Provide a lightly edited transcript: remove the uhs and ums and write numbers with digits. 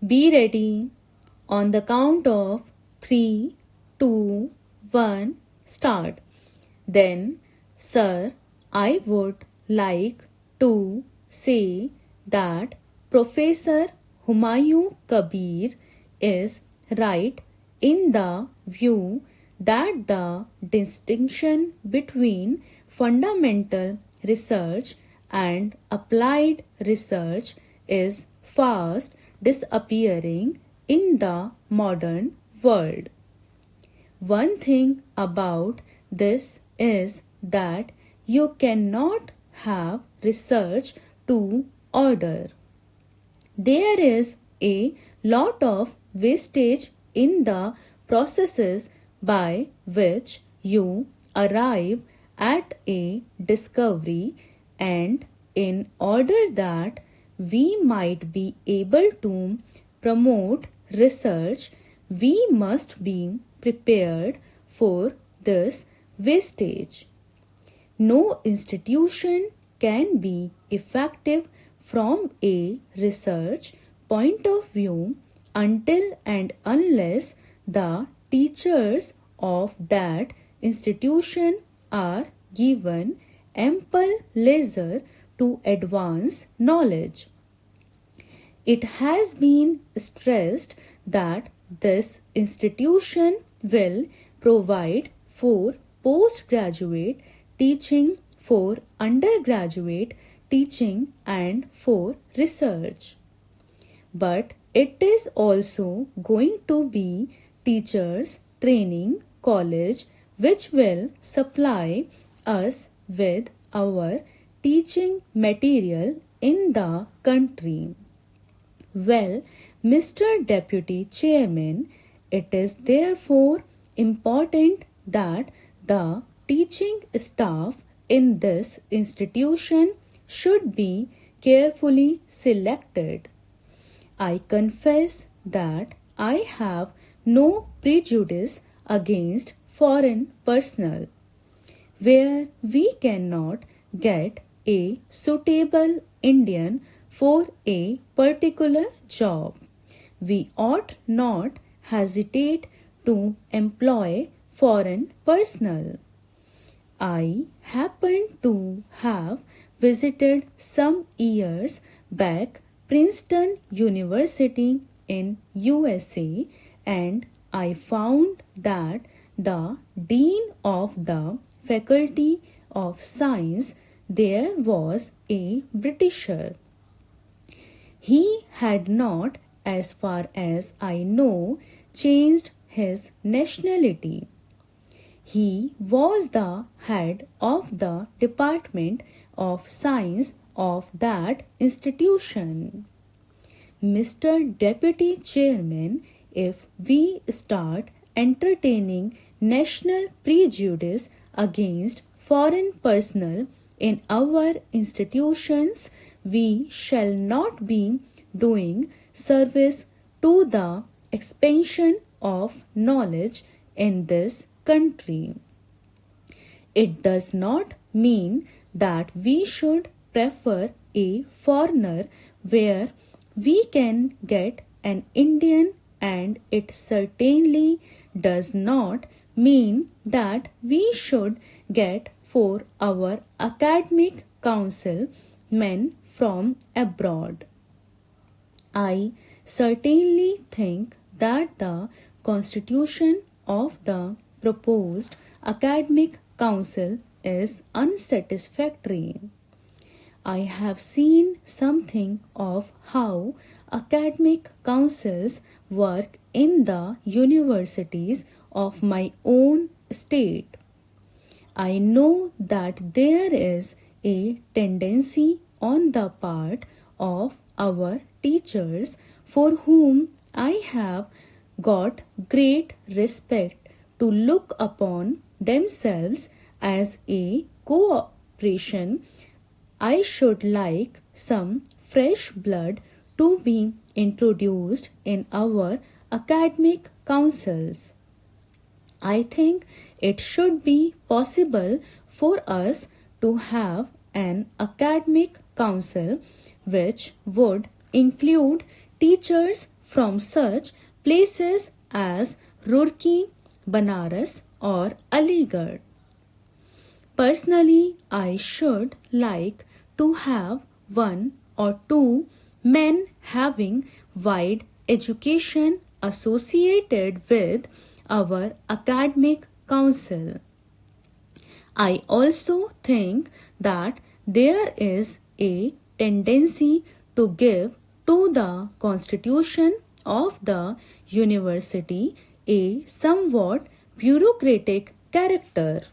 Be ready. On the count of 3, 2, 1, start. Then, sir, I would like to say that Professor Humayun Kabir is right in the view that the distinction between fundamental research and applied research is fast disappearing in the modern world. One thing about this is that you cannot have research to order. There is a lot of wastage in the processes by which you arrive at a discovery, and in order that we might be able to promote research, we must be prepared for this wastage. No institution can be effective from a research point of view until and unless the teachers of that institution are given ample leisure to advance knowledge. It has been stressed that this institution will provide for postgraduate teaching, for undergraduate teaching, and for research. But it is also going to be teachers training college which will supply us with our teaching material in the country. Well, Mr. Deputy Chairman, it is therefore important that the teaching staff in this institution should be carefully selected. I confess that I have no prejudice against foreign personnel. Where we cannot get a suitable Indian for a particular job, we ought not hesitate to employ foreign personnel. I happen to have visited some years back Princeton University in USA, and I found that the dean of the Faculty of Science there was a Britisher. He had not, as far as I know, changed his nationality. He was the head of the Department of Science of that institution. Mr. Deputy Chairman, if we start entertaining national prejudice against foreign personnel in our institutions, we shall not be doing service to the expansion of knowledge in this country. It does not mean that we should prefer a foreigner where we can get an Indian, and it certainly does not mean that we should get for our academic council men from abroad. I certainly think that the constitution of the proposed academic council is unsatisfactory. I have seen something of how academic councils work in the universities of my own state. I know that there is a tendency on the part of our teachers, for whom I have got great respect, to look upon themselves as a cooperation. I should like some fresh blood to be introduced in our academic councils. I think it should be possible for us to have an academic council which would include teachers from such places as Roorkee, Banaras or Aligarh. Personally, I should like to have one or two men having wide education associated with our academic council. I also think that there is a tendency to give to the constitution of the university a somewhat bureaucratic character.